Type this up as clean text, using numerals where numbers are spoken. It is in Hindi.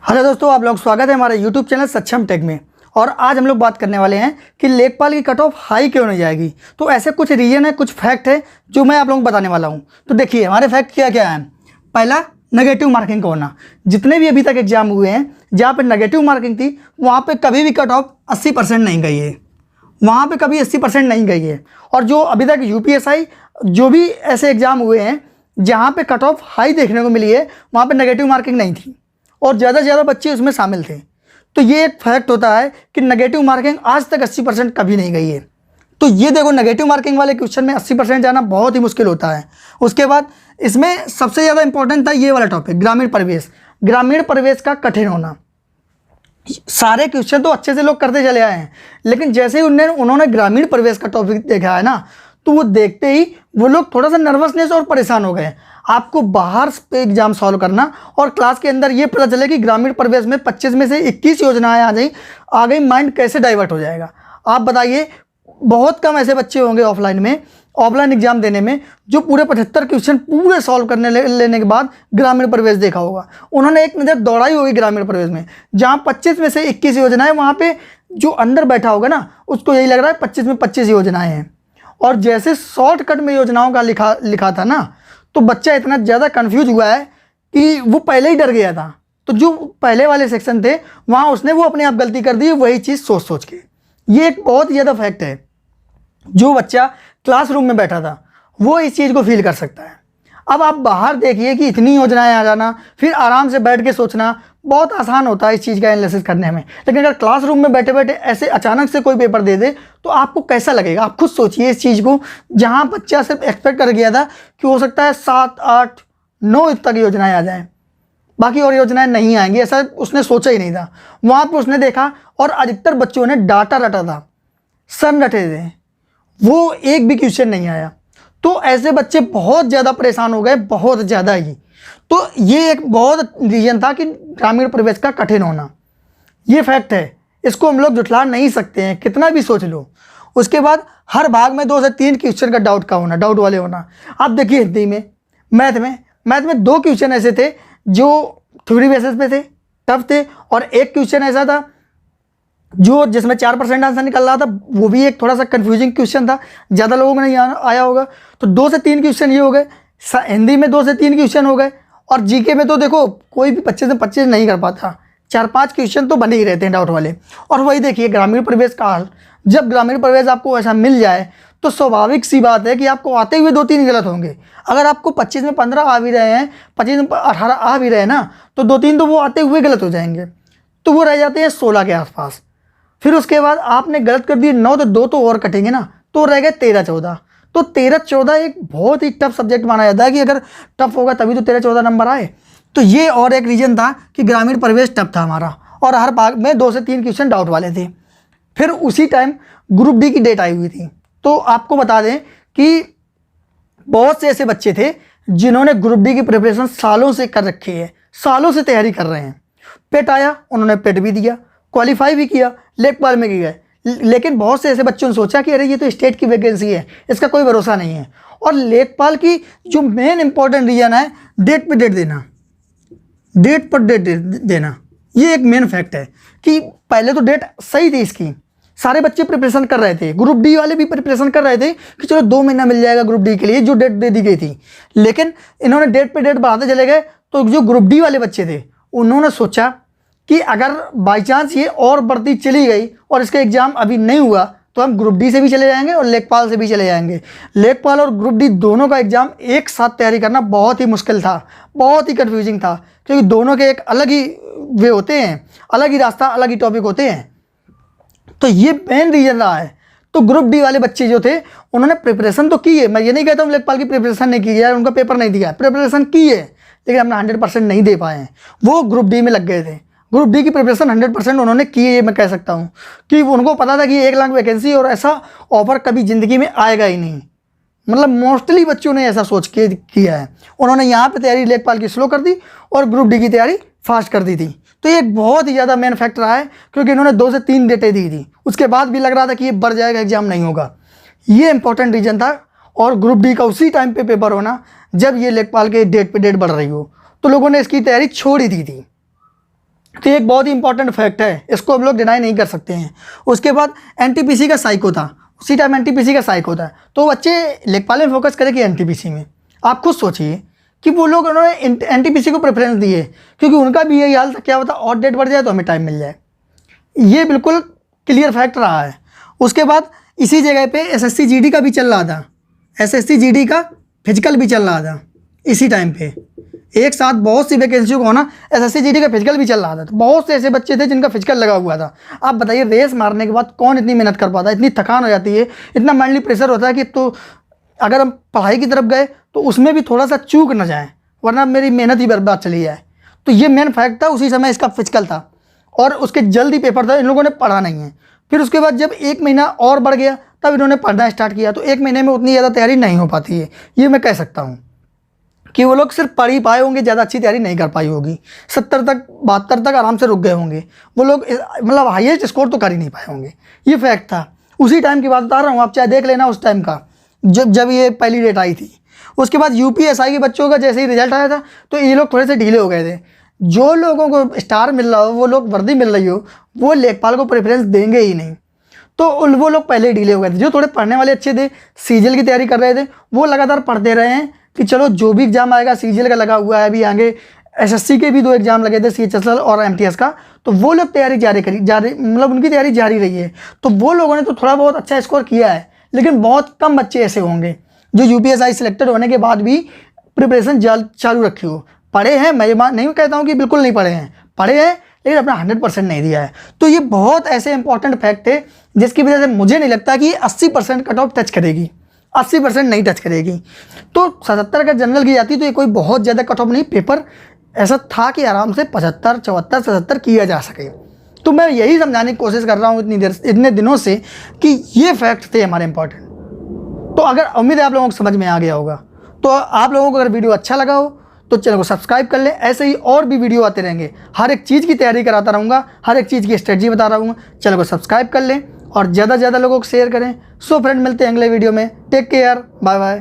हेलो दोस्तों, आप लोग स्वागत है हमारे यूट्यूब चैनल सक्षम टेक में। और आज हम लोग बात करने वाले हैं कि लेखपाल की कट ऑफ हाई क्यों नहीं जाएगी। तो ऐसे कुछ रीजन है, कुछ फैक्ट है जो मैं आप लोगों को बताने वाला हूं। तो देखिए हमारे फैक्ट क्या क्या है। पहला, नेगेटिव मार्किंग का होना। जितने भी अभी तक एग्जाम हुए हैं जहाँ पर नेगेटिव मार्किंग थी वहाँ पर कभी भी कट ऑफ 80% नहीं गई है, वहाँ पर कभी 80% नहीं गई है। और जो अभी तक यूपीएसआई जो भी ऐसे एग्जाम हुए हैं जहाँ पे कट ऑफ हाई देखने को मिली है वहाँ पे नेगेटिव मार्किंग नहीं थी और ज़्यादा से ज़्यादा बच्चे उसमें शामिल थे। तो ये एक फैक्ट होता है कि नेगेटिव मार्किंग आज तक 80% कभी नहीं गई है। तो ये देखो, नेगेटिव मार्किंग वाले क्वेश्चन में 80% जाना बहुत ही मुश्किल होता है। उसके बाद इसमें सबसे ज़्यादा इंपॉर्टेंट था ये वाला टॉपिक, ग्रामीण परिवेश। ग्रामीण परिवेश का कठिन होना। सारे क्वेश्चन तो अच्छे से लोग करते चले आए हैं, लेकिन जैसे ही उन्होंने ग्रामीण परिवेश का टॉपिक देखा है ना, तो वो देखते ही वो लोग थोड़ा सा नर्वसनेस और परेशान हो गए। आपको बाहर पे एग्जाम सॉल्व करना और क्लास के अंदर ये पता चले कि ग्रामीण परिवेश में 25 में से 21 योजनाएं आ गई, माइंड कैसे डाइवर्ट हो जाएगा। आप बताइए, बहुत कम ऐसे बच्चे होंगे ऑफलाइन एग्जाम देने में जो पूरे 75 क्वेश्चन पूरे सॉल्व करने लेने के बाद ग्रामीण परिवेश देखा होगा। उन्होंने एक नज़र दौड़ाई होगी ग्रामीण परिवेश में, जहाँ 25 में से 21 योजनाएं, वहाँ पे जो अंदर बैठा होगा ना उसको यही लग रहा है 25 में 25 योजनाएं हैं। और जैसे शॉर्टकट में योजनाओं का लिखा था ना, तो बच्चा इतना ज़्यादा कंफ्यूज हुआ है कि वो पहले ही डर गया था। तो जो पहले वाले सेक्शन थे वहाँ उसने वो अपने आप गलती कर दी, वही चीज़ सोच के। ये एक बहुत ज़्यादा फैक्ट है। जो बच्चा क्लासरूम में बैठा था वो इस चीज़ को फील कर सकता है। अब आप बाहर देखिए कि इतनी योजनाएं आ जाना, फिर आराम से बैठ के सोचना बहुत आसान होता है इस चीज़ का एनालिसिस करने में। लेकिन अगर क्लासरूम में बैठे बैठे ऐसे अचानक से कोई पेपर दे दे तो आपको कैसा लगेगा। आप खुद सोचिए इस चीज़ को, जहाँ बच्चा सिर्फ एक्सपेक्ट कर गया था कि हो सकता है 7, 8, 9 तक योजनाएं आ जाएं, बाकी और योजनाएं नहीं आएंगी, ऐसा उसने सोचा ही नहीं था। वहाँ पर उसने देखा और अधिकतर बच्चों ने डाटा रटा था, सन रटे थे, वो एक भी क्वेश्चन नहीं आया। तो ऐसे बच्चे बहुत ज़्यादा परेशान हो गए, बहुत ज़्यादा ही। तो ये एक बहुत रीजन था कि ग्रामीण परिवेश का कठिन होना। ये फैक्ट है, इसको हम लोग जुटला नहीं सकते हैं, कितना भी सोच लो। उसके बाद हर भाग में 2 से 3 क्वेश्चन का डाउट वाले होना। आप देखिए हिंदी में, मैथ में 2 क्वेश्चन ऐसे थे जो थ्योरी बेसिस पे थे, टफ थे, और एक क्वेश्चन ऐसा था जो जिसमें 4% आंसर निकल रहा था, वो भी एक थोड़ा सा कंफ्यूजिंग क्वेश्चन था, ज़्यादा लोगों को नहीं आया होगा। तो 2 से 3 क्वेश्चन ये हो गए, हिंदी में 2 से 3 क्वेश्चन हो गए, और जीके में तो देखो कोई भी 25 से 25 नहीं कर पाता, 4-5 क्वेश्चन तो बने ही रहते हैं डाउट वाले। और वही देखिए ग्रामीण परिवेश का हाल, जब ग्रामीण परिवेश आपको ऐसा मिल जाए तो स्वाभाविक सी बात है कि आपको आते हुए 2-3 गलत होंगे। अगर आपको 25 में 15 आ भी रहे हैं, 25 में 18 आ भी रहे हैं ना, तो 2-3 तो वो आते हुए गलत हो जाएंगे, तो वो रह जाते हैं 16 के आसपास। फिर उसके बाद आपने गलत कर दिए 9, तो 2 तो और कटेंगे ना, तो रह गए 13-14। तो 13-14 एक बहुत ही टफ सब्जेक्ट माना जाता है कि अगर टफ होगा तभी तो 13-14 नंबर आए। तो ये और एक रीजन था कि ग्रामीण परिवेश टफ था हमारा, और हर भाग में 2 से 3 क्वेश्चन डाउट वाले थे। फिर उसी टाइम ग्रुप डी की डेट आई हुई थी। तो आपको बता दें कि बहुत से ऐसे बच्चे थे जिन्होंने ग्रुप डी की प्रिपरेशन सालों से कर रखी है, सालों से तैयारी कर रहे हैं। पेट आया, उन्होंने पेट भी दिया, क्वालिफाई भी किया, लेखपाल में गए। लेकिन बहुत से ऐसे बच्चों ने सोचा कि अरे ये तो स्टेट की वैकेंसी है, इसका कोई भरोसा नहीं है। और लेखपाल की जो मेन इंपॉर्टेंट रीजन है, डेट पे डेट देना, डेट पर डेट देना, ये एक मेन फैक्ट है कि पहले तो डेट सही थी इसकी, सारे बच्चे प्रिपरेशन कर रहे थे, ग्रुप डी वाले भी प्रिपरेशन कर रहे थे कि चलो 2 महीना मिल जाएगा ग्रुप डी के लिए, जो डेट दे दी गई थी। लेकिन इन्होंने डेट पे डेट बढ़ाते चले गए। तो जो ग्रुप डी वाले बच्चे थे उन्होंने सोचा कि अगर बाई चांस ये और बढ़ती चली गई और इसका एग्ज़ाम अभी नहीं हुआ तो हम ग्रुप डी से भी चले जाएंगे और लेखपाल से भी चले जाएंगे। लेखपाल और ग्रुप डी दोनों का एग्ज़ाम एक साथ तैयारी करना बहुत ही मुश्किल था, बहुत ही कन्फ्यूजिंग था, क्योंकि दोनों के एक अलग ही वे होते हैं, अलग ही रास्ता, अलग ही टॉपिक होते हैं। तो ये मेन रीज़न रहा है। तो ग्रुप डी वाले बच्चे जो थे उन्होंने प्रिपरेशन तो की है, मैं ये नहीं कहता हूँ लेखपाल की प्रिपरेशन नहीं की है, उनका पेपर नहीं दिया, प्रिपरेशन की है, लेकिन अपना 100% नहीं दे पाए हैं। वो ग्रुप डी में लग गए थे। ग्रुप डी की प्रिपरेशन 100% उन्होंने की है, ये मैं कह सकता हूँ कि उनको पता था कि 1 लाख वैकेंसी और ऐसा ऑफर कभी ज़िंदगी में आएगा ही नहीं। मतलब मोस्टली बच्चों ने ऐसा सोच के किया है। उन्होंने यहाँ पे तैयारी लेखपाल की स्लो कर दी और ग्रुप डी की तैयारी फास्ट कर दी थी। तो ये एक बहुत ही ज़्यादा मेन फैक्टर रहा है, क्योंकि इन्होंने 2 से 3 डेटें दी थी, उसके बाद भी लग रहा था कि ये बढ़ जाएगा, एग्जाम नहीं होगा। ये इंपॉर्टेंट रीजन था। और ग्रुप डी का उसी टाइम पे पेपर होना जब ये लेखपाल के डेट पे डेट बढ़ रही हो, तो लोगों ने इसकी तैयारी छोड़ ही दी थी। तो ये एक बहुत ही इंपॉर्टेंट फैक्ट है, इसको हम लोग डिनाई नहीं कर सकते हैं। उसके बाद एनटीपीसी का साइको था, उसी टाइम एनटीपीसी का साइको था, तो बच्चे लेखपाल में फोकस करें कि एनटीपीसी में। आप खुद सोचिए कि वो लोग उन्होंने एनटीपीसी को प्रेफरेंस दी है, क्योंकि उनका भी यही हाल था, क्या होता और डेट बढ़ जाए तो हमें टाइम मिल जाए। ये बिल्कुल क्लियर फैक्ट रहा है। उसके बाद इसी जगह पे एसएससी जीडी का भी चल रहा था, एसएससी जीडी का फिजिकल भी चल रहा था इसी टाइम पे। एक साथ बहुत सी वैकेंसियों को होना, एसएससी जीडी का फिजिकल भी चल रहा था, तो बहुत से ऐसे बच्चे थे जिनका फिजिकल लगा हुआ था। आप बताइए, रेस मारने के बाद कौन इतनी मेहनत कर पाता है, इतनी थकान हो जाती है, इतना मेंटली प्रेशर होता है कि तो अगर हम पढ़ाई की तरफ गए तो उसमें भी थोड़ा सा चूक न जाए, वरना मेरी मेहनत ही बर्बाद चली जाए। तो ये मेन फैक्ट था, उसी समय इसका फिजिकल था और उसके जल्दी पेपर था, इन लोगों ने पढ़ा नहीं है। फिर उसके बाद जब 1 महीना और बढ़ गया तब इन्होंने पढ़ना स्टार्ट किया, तो 1 महीने में उतनी ज़्यादा तैयारी नहीं हो पाती है। ये मैं कह सकता हूँ कि वो लोग सिर्फ पढ़ ही पाए होंगे, ज़्यादा अच्छी तैयारी नहीं कर पाई होगी। 70 तक 72 तक आराम से रुक गए होंगे वो लोग, मतलब हाईएस्ट स्कोर तो कर ही नहीं पाए होंगे। ये फैक्ट था। उसी टाइम की बात बता रहा हूँ, आप चाहे देख लेना उस टाइम का, जब ये पहली डेट आई थी। उसके बाद यूपीएसआई के बच्चों का जैसे ही रिजल्ट आया था तो ये लोग थोड़े से ढीले हो गए थे। जो लोगों को स्टार मिल रहा हो, वो लोग वर्दी मिल रही हो, वो लेखपाल को प्रेफरेंस देंगे ही नहीं, तो वो लोग पहले ही ढीले हो गए थे। जो थोड़े पढ़ने वाले अच्छे थे, सीजीएल की तैयारी कर रहे थे, वो लगातार पढ़ते रहे हैं कि चलो जो भी एग्जाम आएगा, सीजीएल का लगा हुआ है, अभी आगे एसएससी के भी 2 एग्जाम लगे थे, सीएचएसएल और एमटीएस का, तो वो लोग तैयारी जारी मतलब उनकी तैयारी जारी रही है। तो वो लोगों ने तो थोड़ा बहुत अच्छा स्कोर किया है, लेकिन बहुत कम बच्चे ऐसे होंगे जो यूपीएसआई सिलेक्टेड होने के बाद भी प्रिपरेशन चालू रखी हो। पढ़े हैं, मैं नहीं कहता हूँ कि बिल्कुल नहीं पढ़े हैं, पढ़े हैं, लेकिन अपना 100% नहीं दिया है। तो ये बहुत ऐसे इंपॉर्टेंट फैक्ट है जिसकी वजह से मुझे नहीं लगता कि 80% कट ऑफ टच करेगी, 80% नहीं टच करेगी। तो 77 अगर जनरल की जाती तो ये कोई बहुत ज़्यादा कट ऑफ नहीं, पेपर ऐसा था कि आराम से 75, 74, 77 किया जा सके। तो मैं यही समझाने की कोशिश कर रहा हूँ इतने दिनों से कि ये फैक्ट थे हमारे इंपॉर्टेंट। तो अगर उम्मीद है आप लोगों को समझ में आ गया होगा। तो आप लोगों को अगर वीडियो अच्छा लगा हो तो चैनल को सब्सक्राइब कर लें, ऐसे ही और भी वीडियो आते रहेंगे, हर एक चीज़ की तैयारी कराता रहूँगा, हर एक चीज़ की स्ट्रेटजी बता रहूँगा। चैनल को सब्सक्राइब कर लें और ज़्यादा से ज़्यादा लोगों को शेयर करें। सो फ्रेंड, मिलते हैं अगले वीडियो में। Take care, bye bye.